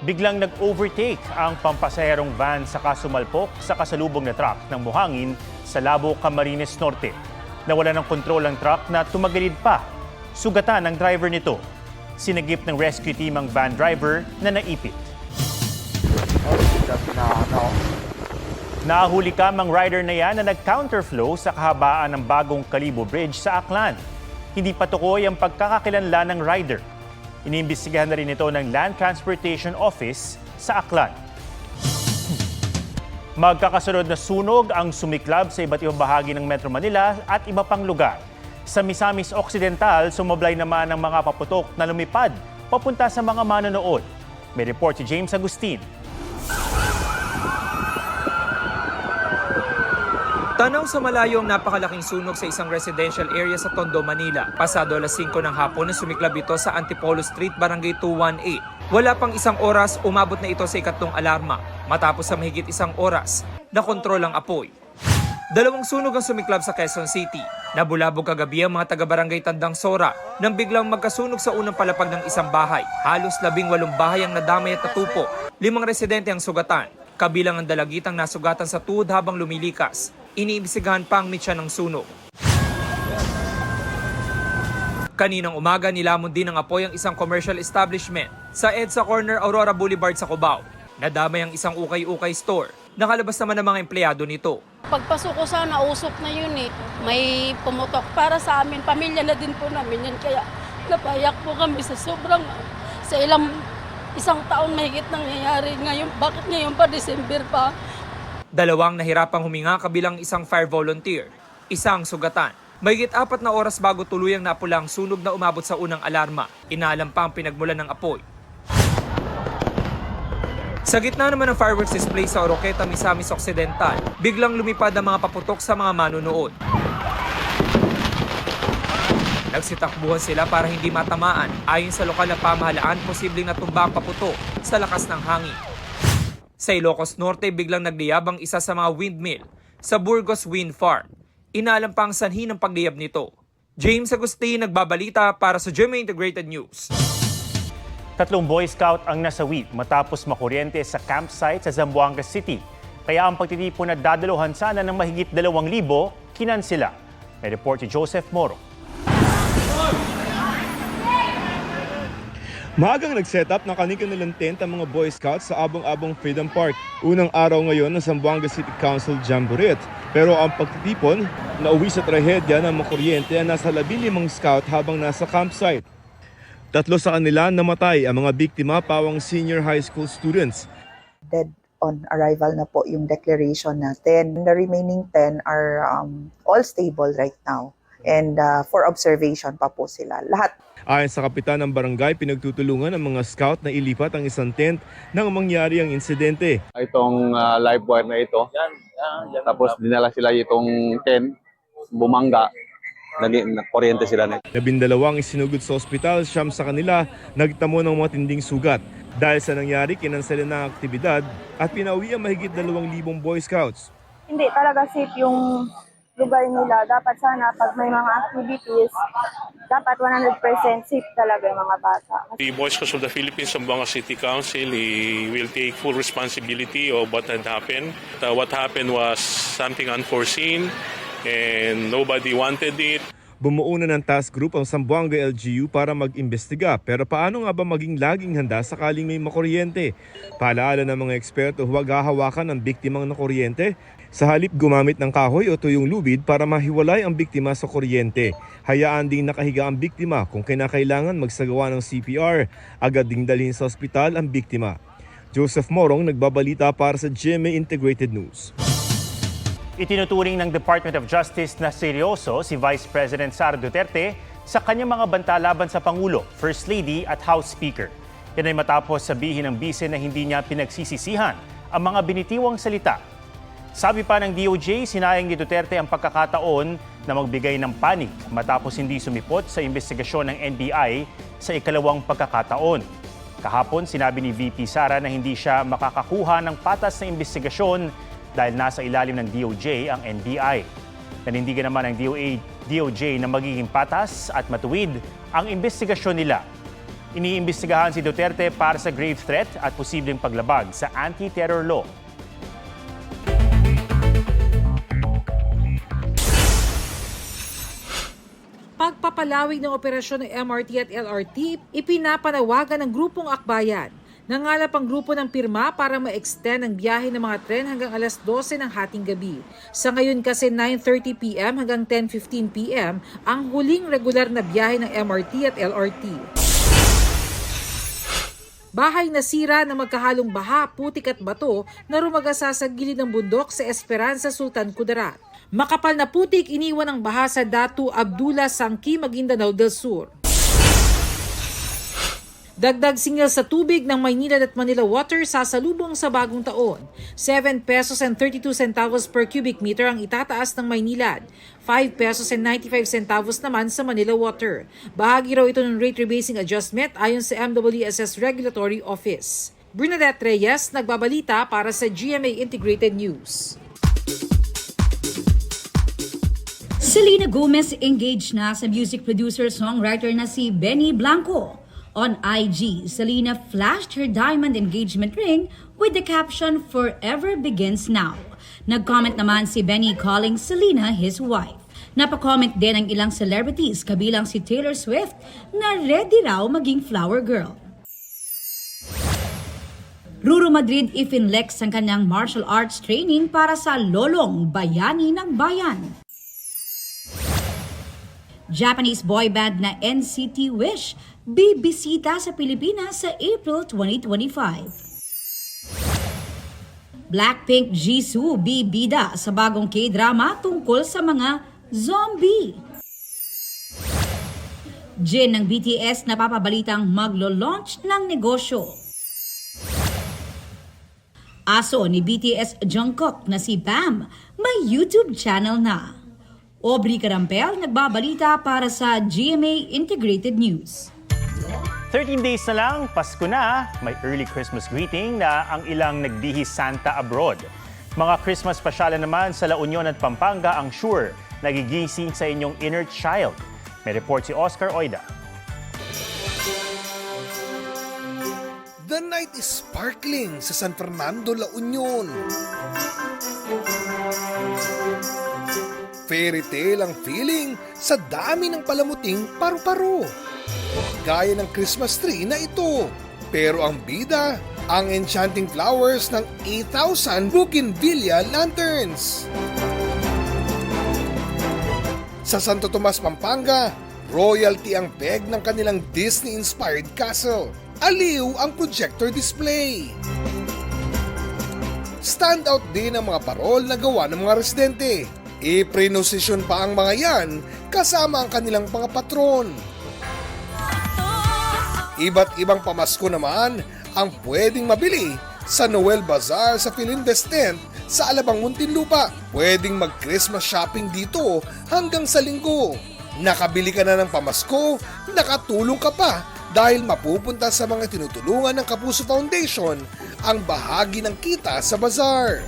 Biglang nag-overtake ang pampasaherong van saka sumalpok sa kasalubong na truck ng buhangin sa Labo, Camarines Norte. Nawala ng kontrol ang truck na tumagilid pa. Sugatan ang driver nito. Sinagip ng rescue team ang van driver na naipit. Nahuli ang rider na yan na nag-counterflow sa kahabaan ng bagong Kalibo Bridge sa Aklan. Hindi patukoy ang pagkakakilanlan ng rider. Iniimbestigahan na rin ito ng Land Transportation Office sa Aklan. Magkakasunod na sunog ang sumiklab sa iba't ibang bahagi ng Metro Manila at iba pang lugar. Sa Misamis Occidental, sumablay naman ang mga paputok na lumipad papunta sa mga manonood. May report si James Agustin. Tanaw sa malayo ang napakalaking sunog sa isang residential area sa Tondo, Manila. Pasado alas 5 ng hapon na sumiklab ito sa Antipolo Street, Barangay 218. Wala pang isang oras, umabot na ito sa ikatlong alarma. Matapos sa mahigit isang oras, nakontrol ang apoy. Dalawang sunog ang sumiklab sa Quezon City. Nabulabog kagabi ang mga taga-barangay Tandang Sora nang biglang magkasunog sa unang palapag ng isang bahay. Halos 18 bahay ang nadamay at natupo. 5 residente ang sugatan. Kabilang ang dalagitang nasugatan sa tuhod habang lumilikas. Iniimbestigahan pa ang mitya ng sunog. Kaninang umaga, nilamon din ng apoy ang isang commercial establishment sa EDSA Corner, Aurora Boulevard sa Cubao. Nadamay ang isang ukay-ukay store. Nakalabas naman ang mga empleyado nito. Pagpasok ko sana, usok na yun eh. May pumutok para sa amin. Pamilya na din po namin yan. Kaya napayak po kami sa sobrang, sa isang taon mahigit nangyayari. Ngayon, bakit ngayon pa, December pa? Dalawang nahirapang huminga kabilang isang fire volunteer, isang sugatan. Mahigit 4 na oras bago tuluyang napula ang sunog na umabot sa unang alarma. Inaalam pa ang pinagmulan ng apoy. Sa gitna naman ng fireworks display sa Oroqueta, Misamis Occidental, biglang lumipad ang mga paputok sa mga manunood. Nagsitakbuhan sila para hindi matamaan. Ayon sa lokal na pamahalaan, posibleng natumba ang paputok sa lakas ng hangin. Sa Ilocos Norte, biglang nagliyab ang isa sa mga windmill sa Burgos Wind Farm. Inalam pa ang sanhi ng pagliyab nito. James Agustin, nagbabalita para sa GMA Integrated News. 3 Boy Scout ang nasawi matapos makuryente sa campsite sa Zamboanga City. Kaya ang pagtitipon na dadaluhan sana ng mahigit 2,000 kinansila. May report si Joseph Moro. Maagang nag-set up ng kanilang tent ang mga Boy Scouts sa Abong-Abong Freedom Park. Unang araw ngayon ng Zamboanga City Council Jamboree. Pero ang pagtitipon, nauwi sa trahedya ng makuryente ang nasa 15 scout habang nasa campsite. 3 sa kanila namatay, ang mga biktima pawang senior high school students. Dead on arrival na po yung declaration natin. The remaining 10 are all stable right now. And for observation pa po sila. Lahat. Ayon sa kapitan ng barangay, pinagtutulungan ng mga scout na ilipat ang isang tent nang mangyari ang insidente. Itong live wire na ito, tapos dinala sila itong tent, bumangga, nagkuryente sila. 12 isinugod sa ospital, 9 sa kanila nagtamo ng matinding sugat. Dahil sa nangyari, kinansela na ang aktibidad at pinauwi ang mahigit 2,000 Boy Scouts. Hindi talaga safe yung lugar nila. Dapat sana pag may mga activities, dapat 100% safe talaga yung mga bata. The Boy Scouts of the Philippines Zamboanga City Council will take full responsibility of what had happened. What happened was something unforeseen and nobody wanted it. Bumuo na ng task group ang Zamboanga LGU para mag-imbestiga. Pero paano nga ba maging laging handa sakaling may makuryente? Paalaala ng mga eksperto, huwag hahawakan ang biktimang nakuryente. Sa halip, gumamit ng kahoy o tuyong lubid para mahiwalay ang biktima sa kuryente. Hayaan ding nakahiga ang biktima. Kung kinakailangan magsagawa ng CPR, agad ding dalhin sa ospital ang biktima. Joseph Morong, nagbabalita para sa GMA Integrated News. Itinuturing ng Department of Justice na seryoso si Vice President Sara Duterte sa kanyang mga banta laban sa Pangulo, First Lady at House Speaker. Yan ay matapos sabihin ng bise na hindi niya pinagsisisihan ang mga binitiwang salita. Sabi pa ng DOJ, sinayang ni Duterte ang pagkakataon na magbigay ng panig matapos hindi sumipot sa investigasyon ng NBI sa ikalawang pagkakataon. Kahapon, sinabi ni VP Sara na hindi siya makakakuha ng patas na investigasyon dahil nasa ilalim ng DOJ ang NBI. Nanindigan naman ng DOJ na magiging patas at matuwid ang investigasyon nila. Iniimbestigahan si Duterte para sa grave threat at posibleng paglabag sa anti-terror law. Pagpapalawig ng operasyon ng MRT at LRT, ipinapanawagan ng Grupong Akbayan. Nangalap ang grupo ng pirma para ma-extend ang biyahe ng mga tren hanggang alas 12 ng hating gabi. Sa ngayon kasi 9:30 p.m. hanggang 10:15 p.m. ang huling regular na biyahe ng MRT at LRT. Bahay nasira na magkahalong baha, putik at bato na rumagasa sa gilid ng bundok sa Esperanza, Sultan Kudarat. Makapal na putik iniwan ng baha sa Datu Abdullah Sangki, Maguindanao del Sur. Dagdag singil sa tubig ng Maynilad at Manila Water sasalubong sa bagong taon. 7 pesos and 32 centavos per cubic meter ang itataas ng Maynilad. 5 pesos and 95 centavos naman sa Manila Water. Bahagi raw ito ng rate rebasing adjustment ayon sa MWSS Regulatory Office. Bernadette Reyes, nagbabalita para sa GMA Integrated News. Selena Gomez engaged na sa music producer-songwriter na si Benny Blanco. On IG, Selena flashed her diamond engagement ring with the caption, "Forever begins now." Nag-comment naman si Benny calling Selena his wife. Napacomment din ang ilang celebrities kabilang si Taylor Swift na ready raw maging flower girl. Ruru Madrid ifinlex ang kanyang martial arts training para sa lolong bayani ng bayan. Japanese boy band na NCT Wish bibisita sa Pilipinas sa April 2025. Blackpink Jisoo bibida sa bagong K-drama tungkol sa mga zombie. Jin ng BTS napapabalitang maglo-launch ng negosyo. Aso ni BTS Jungkook na si Bam may YouTube channel na. Aubrey Carampel nagbabalita para sa GMA Integrated News. 13 days na lang, Pasko na, may early Christmas greeting na ang ilang nagbihis Santa abroad. Mga Christmas pasyalan naman sa La Union at Pampanga ang sure nagigising sa inyong inner child. May report si Oscar Oida. The night is sparkling sa San Fernando, La Union. Fairy tale ang feeling sa dami ng palamuting paru-paro. Gaya ng Christmas tree na ito. Pero ang bida, ang enchanting flowers ng 8,000 bougainvillea lanterns. Sa Santo Tomas, Pampanga, royalty ang peg ng kanilang Disney-inspired castle. Aliw ang projector display. Standout din ang mga parol na gawa ng mga residente. Iprenosisyon pa ang mga yan kasama ang kanilang mga patron. Iba't ibang pamasko naman ang pwedeng mabili sa Noel Bazaar sa Philinvest Tent sa Alabang, Muntinlupa. Pwedeng mag-Christmas shopping dito hanggang sa Linggo. Nakabili ka na ng pamasko, nakatulong ka pa dahil mapupunta sa mga tinutulungan ng Kapuso Foundation ang bahagi ng kita sa bazaar.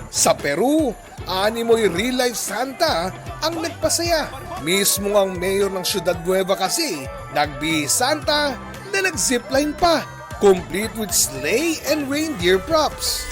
Sa Peru, animoy real-life Santa ang nagpasaya. Mismo ang mayor ng Ciudad Nueva kasi, nagbihis Santa na nag-zipline pa, complete with sleigh and reindeer props.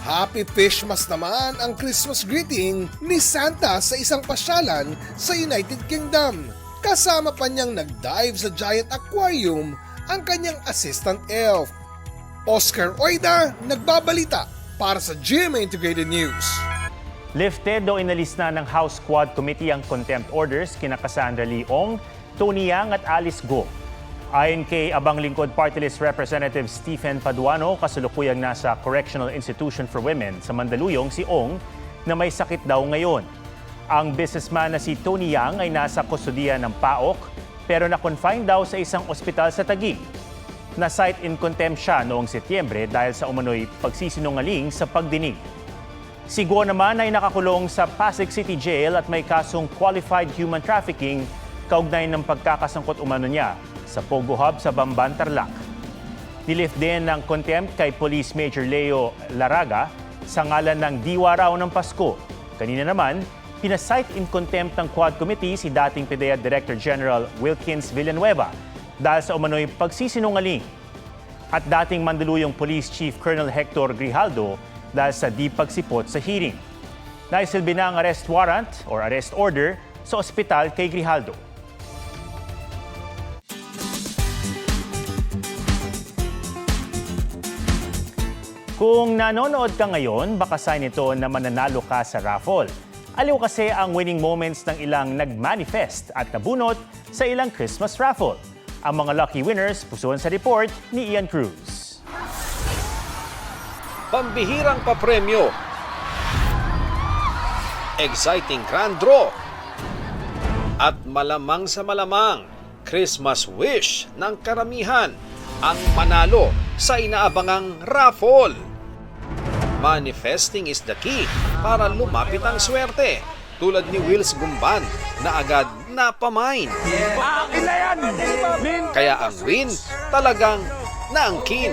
Happy Fishmas naman ang Christmas greeting ni Santa sa isang pasyalan sa United Kingdom. Kasama pa niyang nag-dive sa giant aquarium ang kanyang assistant elf. Oscar Oida, nagbabalita para sa GMA Integrated News. Lifted o inalis na ng House Quad Committee ang contempt orders kina Cassandra Leong, Tony Yang at Alice Go. Ayon kay Abang Lingkod Party List Representative Stephen Paduano, kasulukuyang nasa Correctional Institution for Women sa Mandaluyong si Ong na may sakit daw ngayon. Ang businessman na si Tony Yang ay nasa kustudiya ng PAOK pero na-confine daw sa isang ospital sa Taguig. Na-cite in contempt siya noong Setyembre dahil sa umano'y pagsisinungaling sa pagdinig. Si Go naman ay nakakulong sa Pasig City Jail at may kasong qualified human trafficking kaugnay ng pagkakasangkot umano niya sa Pogo Hub sa Bamban, Tarlac. Nilift din ng contempt kay Police Major Leo Laraga sa ngalan ng diwa raw ng Pasko. Kanina naman, Pinasight in contempt ng Quad Committee si dating PDEA Director General Wilkins Villanueva dahil sa umano'y pagsisinungaling at dating Mandaluyong Police Chief Colonel Hector Grijaldo dahil sa di pagsipot sa hearing. Naisilbi na ang arrest warrant or arrest order sa ospital kay Grijaldo. Kung nanonood ka ngayon, baka sign ito na mananalo ka sa raffle. Aliw kasi ang winning moments ng ilang nag-manifest at nabunot sa ilang Christmas raffle. Ang mga lucky winners, pusuan sa report ni Ian Cruz. Pambihirang papremyo, exciting grand draw, at malamang sa malamang, Christmas wish ng karamihan ang manalo sa inaabangang raffle. Manifesting is the key para lumapit ang swerte, tulad ni Wills Gumban na agad napamain. Kaya ang win talagang naangkin.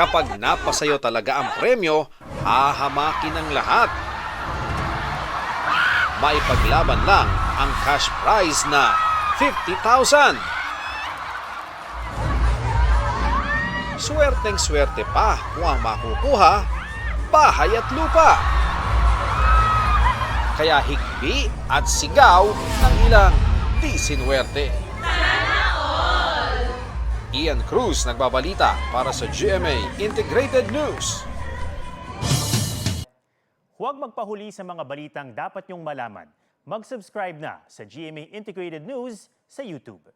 Kapag napasayo talaga ang premyo, hahamakin ng lahat. Maipaglaban lang ang cash prize na 50,000. Swerteng-swerte pa kung ang makukuha, bahay at lupa. Kaya higbi at sigaw ng ilang di sinuwerte. Ian Cruz nagbabalita para sa GMA Integrated News. Huwag magpahuli sa mga balitang dapat niyong malaman. Mag-subscribe na sa GMA Integrated News sa YouTube.